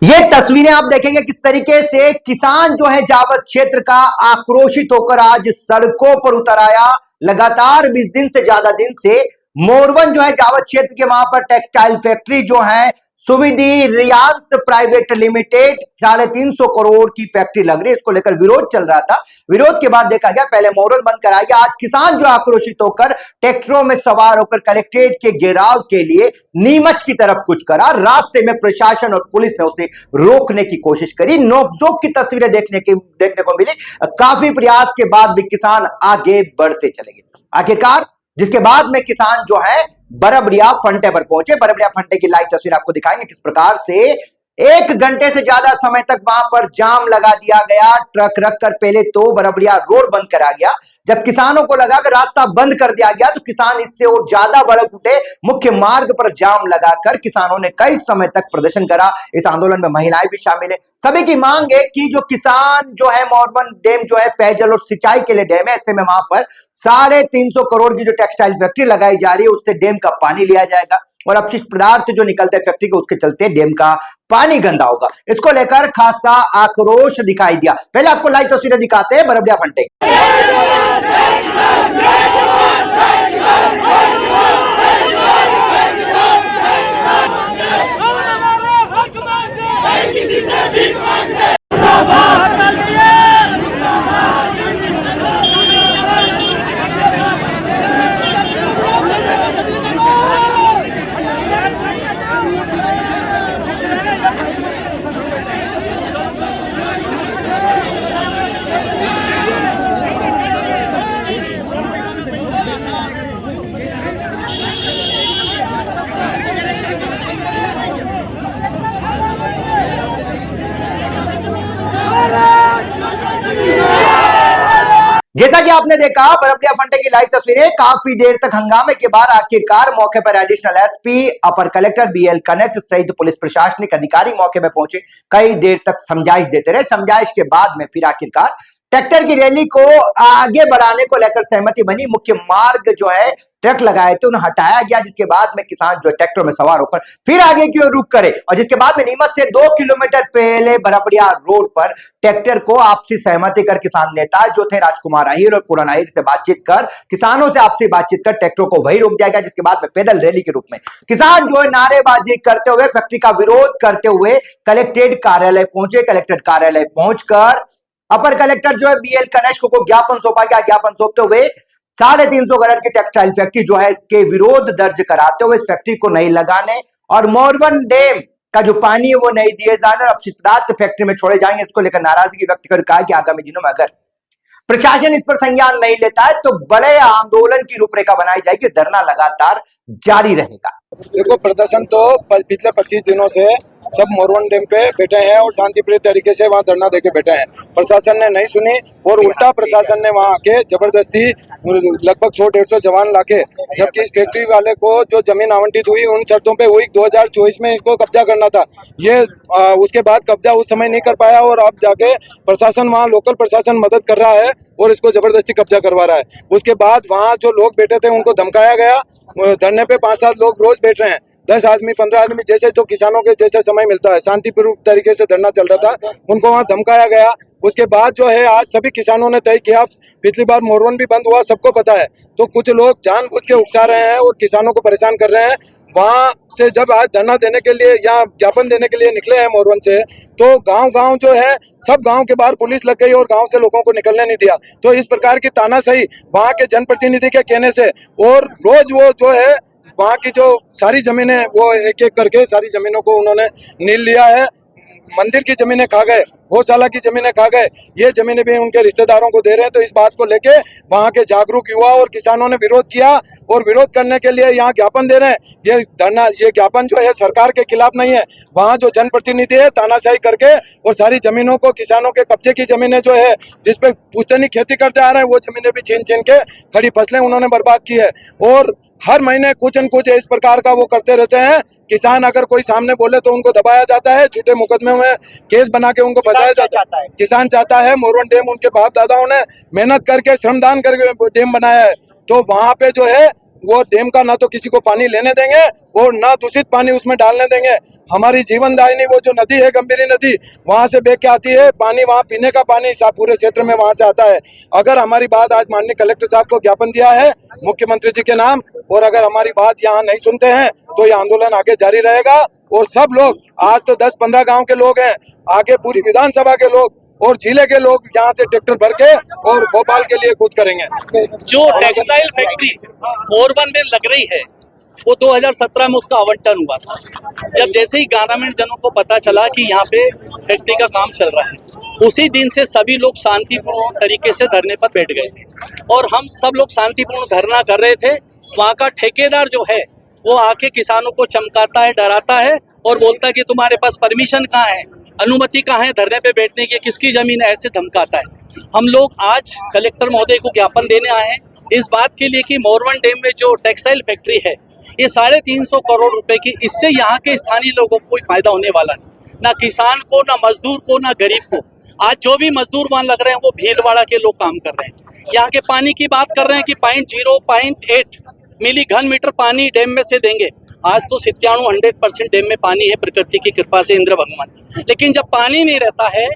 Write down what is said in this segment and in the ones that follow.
ये तस्वीरें आप देखेंगे किस तरीके से किसान जो है जावद क्षेत्र का आक्रोशित होकर आज सड़कों पर उतर आया। लगातार 20 दिन से ज्यादा दिन से मोरवन जो है जावद क्षेत्र के वहां पर टेक्सटाइल फैक्ट्री जो है सुविधि रियांस प्राइवेट लिमिटेड 350 करोड़ की फैक्ट्री लग रही है, इसको लेकर विरोध चल रहा था। विरोध के बाद देखा गया पहले मोरवन बंद कराया गया। आज किसान जो आक्रोशित होकर ट्रैक्टरों में सवार होकर कलेक्ट्रेट के घेराव के लिए नीमच की तरफ कुछ करा। रास्ते में प्रशासन और पुलिस ने उसे रोकने की कोशिश करी। नोकझोंक की तस्वीरें देखने को मिली। काफी प्रयास के बाद भी किसान आगे बढ़ते चले गए। आखिरकार जिसके बाद में किसान जो है बरबड़िया फंटे पर पहुंचे। बरबड़िया फंटे की लाइव तस्वीर आपको दिखाएंगे किस प्रकार से 1 घंटे से ज्यादा समय तक वहां पर जाम लगा दिया गया। ट्रक रखकर पहले तो बरबड़िया रोड बंद करा गया। जब किसानों को लगा कि रास्ता बंद कर दिया गया तो किसान इससे और ज्यादा भड़क उठे। मुख्य मार्ग पर जाम लगाकर किसानों ने कई समय तक प्रदर्शन करा। इस आंदोलन में महिलाएं भी शामिल है। सभी की मांग है कि जो किसान जो है मोरवन डैम जो है पेयजल और सिंचाई के लिए डैम है, ऐसे में वहां पर 350 करोड़ की जो टेक्सटाइल फैक्ट्री लगाई जा रही है उससे डैम का पानी लिया जाएगा और अपशिष्ट पदार्थ जो निकलते हैं फैक्ट्री के उसके चलते डैम का पानी गंदा होगा। इसको लेकर खासा आक्रोश दिखाई दिया। पहले आपको लाइव तस्वीरें दिखाते हैं बरबड़िया फंटे। जैसा कि आपने देखा बरबड़िया फंटे की लाइव तस्वीरें। काफी देर तक हंगामे के बाद आखिरकार मौके पर एडिशनल एसपी, अपर कलेक्टर बीएल कनेक्ट सहित पुलिस प्रशासनिक अधिकारी मौके पर पहुंचे। कई देर तक समझाइश देते रहे। समझाइश के बाद में फिर आखिरकार ट्रैक्टर की रैली को आगे बढ़ाने को लेकर सहमति बनी। मुख्य मार्ग जो है ट्रक लगाए थे उन्हें हटाया गया, जिसके बाद में किसान जो ट्रैक्टर में सवार होकर फिर आगे की ओर रुक करे और जिसके बाद में नीमच से 2 किलोमीटर पहले बरबड़िया रोड पर ट्रैक्टर को आपसी सहमति कर किसान नेता जो थे राजकुमार अहिर और पूरन अहिर से बातचीत कर किसानों से आपसी बातचीत कर ट्रैक्टर को वही रोक दिया गया। जिसके बाद में पैदल रैली के रूप में किसान जो है नारेबाजी करते हुए फैक्ट्री का विरोध करते हुए कलेक्ट्रेट कार्यालय पहुंचे। कलेक्ट्रेट कार्यालय पहुंचकर अपर कलेक्टर जो है बीएल कनेक्ट को ज्ञापन सौंपा गया। ज्ञापन सौंपते हुए 350 करोड़ की टेक्सटाइल फैक्ट्री जो है इसके विरोध दर्ज कराते हुए इस फैक्ट्री को नहीं लगाने और मोरवन डैम का जो पानी है वो नहीं दिए जाने और अपशिष्ट पदार्थ फैक्ट्री में छोड़े जाएंगे, इसको लेकर नाराजगी व्यक्त कर कहा कि आगामी दिनों में अगर प्रशासन इस पर संज्ञान नहीं लेता है तो बड़े आंदोलन की रूपरेखा बनाई जाएगी। धरना लगातार जारी रहेगा। देखो प्रदर्शन तो पिछले 25 दिनों से सब मोरवन डैम पे बैठे हैं और शांतिप्रिय तरीके से वहाँ धरना देके बैठे हैं। प्रशासन ने नहीं सुनी और उल्टा प्रशासन ने वहाँ आके जबरदस्ती लगभग 100-150 जवान लाके, जबकि इस फैक्ट्री वाले को जो जमीन आवंटित हुई उन शर्तों पे हुई 2024 में इसको कब्जा करना था, ये उसके बाद कब्जा उस समय नहीं कर पाया और अब जाके प्रशासन वहाँ लोकल प्रशासन मदद कर रहा है और इसको जबरदस्ती कब्जा करवा रहा है। उसके बाद वहाँ जो लोग बैठे थे उनको धमकाया गया। धरने पे 5-7 लोग रोज बैठ रहे हैं, 10 आदमी 15 आदमी जैसे जो किसानों के जैसे समय मिलता है शांतिपूर्वक तरीके से धरना चल रहा था, उनको वहाँ धमकाया गया। उसके बाद जो है आज सभी किसानों ने तय किया, पिछली बार मोरवन भी बंद हुआ सबको पता है, तो कुछ लोग जानबूझ के उकसा रहे हैं और किसानों को परेशान कर रहे हैं। वहाँ से जब आज धरना देने के लिए या ज्ञापन देने के लिए निकले हैं मोरवन से, तो गांव-गांव जो है सब गांव के बाहर पुलिस लग गई और गांव से लोगों को निकलने नहीं दिया। तो इस प्रकार की तानाशाही वहाँ के जनप्रतिनिधि के कहने से और रोज वो जो है वहाँ की जो सारी जमीनें वो एक-एक करके सारी जमीनों को उन्होंने नील लिया है। मंदिर की जमीनें खा गए, गौशाला की जमीनें खा गए, ये जमीनें भी उनके रिश्तेदारों को दे रहे हैं। तो इस बात को लेके वहाँ के जागरूक युवा और किसानों ने विरोध किया और विरोध करने के लिए यहाँ ज्ञापन दे रहे हैं। ये धरना, ये ज्ञापन जो है सरकार के खिलाफ नहीं है। वहाँ जो जनप्रतिनिधि है तानाशाही करके और सारी जमीनों को, किसानों के कब्जे की जमीनें जो है जिसपे पुश्तैनी खेती करते आ रहे हैं, वो जमीनें भी छीन के खड़ी फसलें उन्होंने बर्बाद की है। और हर महीने कुछ न कुछ इस प्रकार का वो करते रहते हैं। किसान अगर कोई सामने बोले तो उनको दबाया जाता है, झूठे मुकदमे में केस बना के उनको फंसाया जाता है। किसान चाहता है मोरवन डैम उनके बाप दादाओं ने मेहनत करके श्रमदान करके डैम बनाया है, तो वहाँ पे जो है वो डैम का ना तो किसी को पानी लेने देंगे और ना दूषित पानी उसमें डालने देंगे। हमारी जीवनदायिनी वो जो नदी है गंभीरी नदी, वहाँ से बह के आती है पानी, वहाँ पीने का पानी पूरे क्षेत्र में वहाँ से आता है। अगर हमारी बात आज माननीय कलेक्टर साहब को ज्ञापन दिया है मुख्यमंत्री जी के नाम, और अगर हमारी बात यहाँ नहीं सुनते हैं तो ये आंदोलन आगे जारी रहेगा। और सब लोग, आज तो 10-15 गाँव के लोग हैं, आगे पूरी विधानसभा के लोग और जिले के लोग यहाँ से ट्रैक्टर भर के और भोपाल के लिए कूच करेंगे। जो टेक्सटाइल फैक्ट्री मोरवन में लग रही है वो 2017 में उसका आवंटन हुआ था। जब जैसे ही ग्रामीण जनों को पता चला कि यहाँ पे फैक्ट्री का काम चल रहा है, उसी दिन से सभी लोग शांतिपूर्ण तरीके से धरने पर बैठ गए थे और हम सब लोग शांतिपूर्ण धरना कर रहे थे। वहाँ का ठेकेदार जो है वो आके किसानों को चमकाता है, डराता है और बोलता है कि तुम्हारे पास परमिशन कहाँ है, अनुमति कहाँ है धरने पे बैठने की, किसकी जमीन है, ऐसे धमकाता है। हम लोग आज कलेक्टर महोदय को ज्ञापन देने आए हैं इस बात के लिए कि मोरवन डैम में जो टेक्सटाइल फैक्ट्री है ये 350 करोड़ रुपए की, इससे यहाँ के स्थानीय लोगों को कोई फायदा होने वाला नहीं, ना किसान को, ना मजदूर को, ना गरीब को। आज जो भी मजदूर वहाँ लग रहे हैं वो भीलवाड़ा के लोग काम कर रहे हैं। यहाँ के पानी की बात कर रहे हैं कि 0.8 मिली घन मीटर पानी डैम में से देंगे। आज तो 97-100% डैम में पानी है प्रकृति की कृपा से, इंद्र भगवान। लेकिन जब पानी नहीं रहता है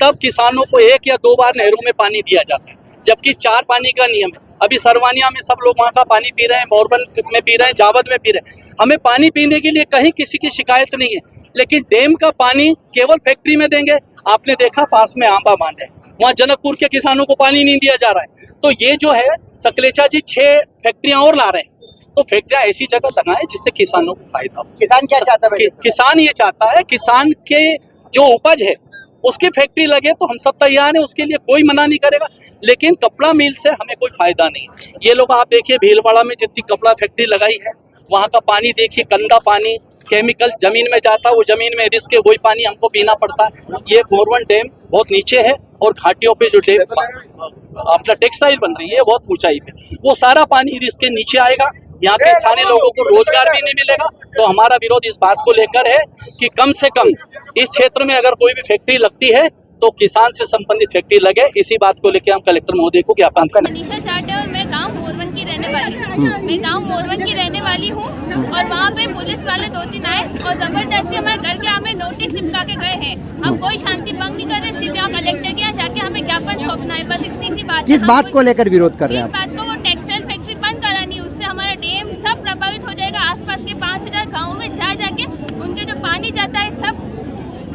तब किसानों को 1 या 2 बार नहरों में पानी दिया जाता है, जबकि 4 पानी का नियम है। अभी सरवानिया में सब लोग वहाँ का पानी पी रहे हैं, मोरवन में पी रहे हैं, जावद में पी रहे हैं। हमें पानी पीने के लिए कहीं किसी की शिकायत नहीं है, लेकिन डैम का पानी केवल फैक्ट्री में देंगे। आपने देखा पास में आंबा बांध है, वहाँ जनकपुर के किसानों को पानी नहीं दिया जा रहा है। तो ये जो है सकलेचा जी 6 फैक्ट्रियां और ला रहे हैं, तो फैक्ट्रियां ऐसी जगह लगाएं जिससे किसानों को फायदा हो। किसान क्या चाहता है? किसान ये चाहता है किसान के जो उपज है उसकी फैक्ट्री लगे, तो हम सब तैयार हैं, उसके लिए कोई मना नहीं करेगा। लेकिन कपड़ा मिल से हमें कोई फायदा नहीं। ये लोग आप देखिए भीलवाड़ा में जितनी कपड़ा फैक्ट्री लगाई है, वहाँ का पानी देखिए, गंदा पानी, केमिकल जमीन में जाता है, वो जमीन में रिस्क के वही पानी हमको पीना पड़ता है। ये मोरवन डैम बहुत नीचे है और घाटियों पे जो डैम अपना टेक्सटाइल बन रही है बहुत ऊंचाई पे, वो सारा पानी रिस्क के नीचे आएगा। यहाँ के स्थानीय लोगों को रोजगार भी नहीं मिलेगा। तो हमारा विरोध इस बात को लेकर है कि कम से कम इस क्षेत्र में अगर कोई भी फैक्ट्री लगती है तो किसान से संबंधित फैक्ट्री लगे। इसी बात को लेकर हम कलेक्टर महोदय को ज्ञापन करें। मनीषा जाट है और मैं गांव मोरवन की रहने वाली हूँ। मैं गांव मोरवन की रहने वाली हूँ और वहाँ पे पुलिस वाले 2-3 आए और जबरदस्ती हमारे घर के हमें नोटिस चिपका के गए हैं। हम कोई शांति भंग नहीं कर रहे, सिर्फ यहाँ कलेक्टर के यहाँ जाके हमें ज्ञापन सौंपना है, बस इतनी सी बात। किस बात को लेकर विरोध कर रहे हैं? इस बात को, वो टेक्सटाइल फैक्ट्री बंद करानी, उससे हमारा डैम सब प्रभावित हो जाएगा। आसपास के 5000 गाँव में जाके उनके जो पानी जाता है सब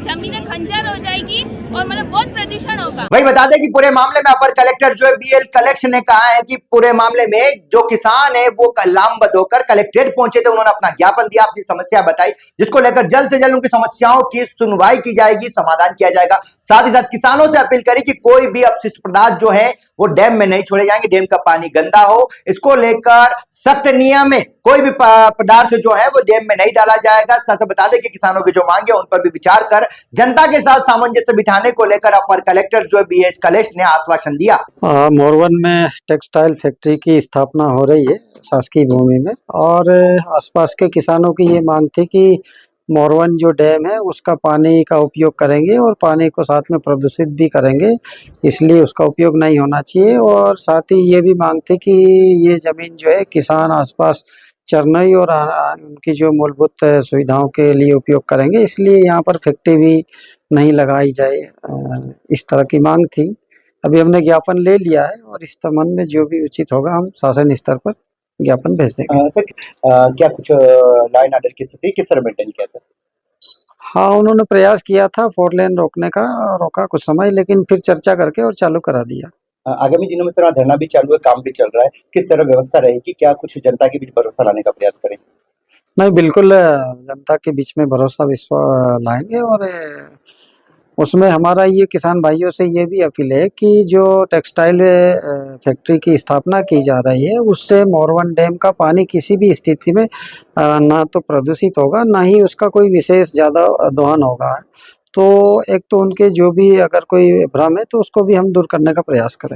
जमीनें खंजर हो जाएगी और मतलब बहुत प्रदूषण होगा। वही बता दें कि पूरे मामले में अपर कलेक्टर जो है BL कलेक्श ने कहा है कि पूरे मामले में जो किसान है वो लामबंद होकर कलेक्ट्रेट पहुंचे थे, उन्होंने अपना ज्ञापन दिया, अपनी समस्या बताई, जिसको लेकर जल्द से जल्द उनकी समस्याओं की सुनवाई की जाएगी, समाधान किया जाएगा। साथ ही साथ किसानों से अपील करी कि कोई भी अपशिष्ट पदार्थ जो है वो डैम में नहीं छोड़े जाएंगे, डैम का पानी गंदा हो, इसको लेकर सख्त नियम है, कोई भी पदार्थ जो है वो डैम में नहीं डाला जाएगा। साथ बता दें कि किसानों की जो मांगे उन पर भी विचार कर जनता के साथ सामंजस्य बिठाने को लेकर अपर कलेक्टर जो BH कलेश ने आश्वासन दिया। मोरवन में टेक्सटाइल फैक्ट्री की स्थापना हो रही है शासकीय भूमि में, और आसपास के किसानों की ये मांग थी कि मोरवन जो डैम है उसका पानी का उपयोग करेंगे और पानी को साथ में प्रदूषित भी करेंगे, इसलिए उसका उपयोग नहीं होना चाहिए। और साथ ही ये भी मांग थी कि ये ज़मीन जो है किसान आसपास चरनई और उनकी जो मूलभूत सुविधाओं के लिए उपयोग करेंगे, इसलिए यहाँ पर फैक्ट्री भी नहीं लगाई जाए, इस तरह की मांग थी। अभी हमने ज्ञापन ले लिया है और इस संबंध में जो भी उचित होगा हम शासन स्तर पर ज्ञापन भेज देंगे। सर क्या कुछ लाइन ऑर्डर की स्थिति किस तरह मेंटेन किया सर? हाँ, उन्होंने प्रयास किया था 4 लेन रोकने का, रोका कुछ समय, लेकिन फिर चर्चा करके और चालू करा दिया। आगामी दिनों में सर धरना भी चालू है, काम भी चल रहा है, किस तरह व्यवस्था रहेगी, क्या कुछ जनता के बीच भरोसा लाने का प्रयास करें? नहीं, बिल्कुल जनता के बीच में भरोसा विश्वास लाएंगे, और उसमें हमारा ये किसान भाइयों से ये भी अपील है कि जो टेक्सटाइल फैक्ट्री की स्थापना की जा रही है उससे मोरवन डैम का पानी किसी भी स्थिति में ना तो प्रदूषित होगा, ना ही उसका कोई विशेष ज़्यादा दोहन होगा। तो एक तो उनके जो भी अगर कोई भ्रम है तो उसको भी हम दूर करने का प्रयास करें।